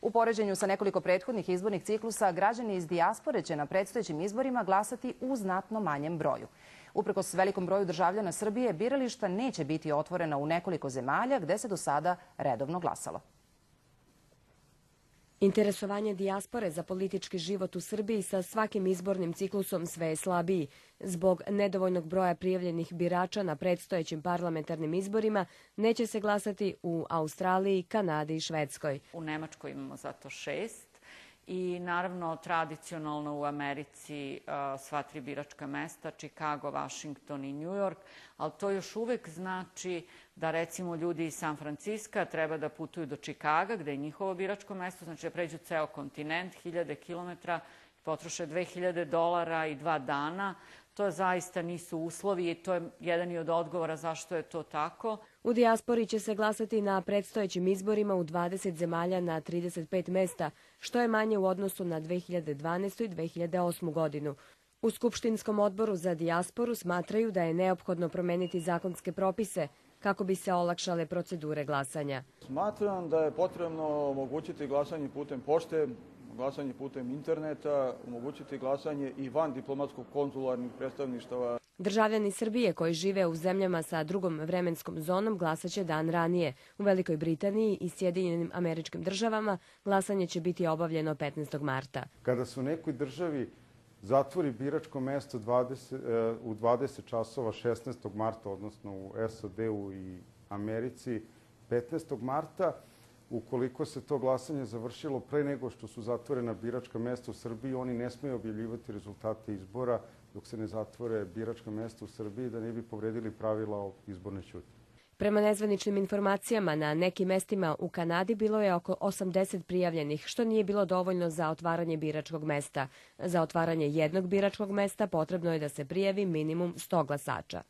U poređenju sa nekoliko prethodnih izbornih ciklusa, građani iz dijaspore će na predstojećim izborima glasati u znatno manjem broju. Uprkos velikom broju državljana Srbije, birališta neće biti otvorena u nekoliko zemalja gde se do sada redovno glasalo. Interesovanje dijaspore za politički život u Srbiji sa svakim izbornim ciklusom sve je slabiji. Zbog nedovoljnog broja prijavljenih birača na predstojećim parlamentarnim izborima neće se glasati u Australiji, Kanadi i Švedskoj. U Nemačkoj imamo zato 6 i naravno tradicionalno u Americi sva 3 biračka mesta, Chicago, Washington i New York, ali to još uvek znači da recimo ljudi iz San Franciska treba da putuju do Čikaga, gde je njihovo biračko mesto, znači da pređu ceo kontinent, 1000 kilometra, potroše $2000 i 2 dana. To zaista nisu uslovi i to je jedan i od odgovora zašto je to tako. U dijaspori će se glasati na predstojećim izborima u 20 zemalja na 35 mesta, što je manje u odnosu na 2012. i 2008. godinu. U Skupštinskom odboru za dijasporu smatraju da je neophodno promeniti zakonske propise kako bi se olakšale procedure glasanja. Smatram da je potrebno omogućiti glasanje putem pošte, glasanje putem interneta, omogućiti glasanje i van diplomatsko-konzularnih predstavništava. Državljani Srbije koji žive u zemljama sa drugom vremenskom zonom glasaće dan ranije. U Velikoj Britaniji i Sjedinjenim Američkim Državama glasanje će biti obavljeno 15. marta. Kada se u nekoj državi zatvori biračko mesto u 20 časova 16. marta, odnosno u SAD-u i Americi 15. marta, ukoliko se to glasanje završilo pre nego što su zatvorena biračka mesta u Srbiji, oni ne smeju objavljivati rezultate izbora dok se ne zatvore biračka mesta u Srbiji, da ne bi povredili pravila o izbornoj ćutnji. Prema nezvaničnim informacijama, na nekim mestima u Kanadi bilo je oko 80 prijavljenih, što nije bilo dovoljno za otvaranje biračkog mesta. Za otvaranje jednog biračkog mesta potrebno je da se prijavi minimum 100 glasača.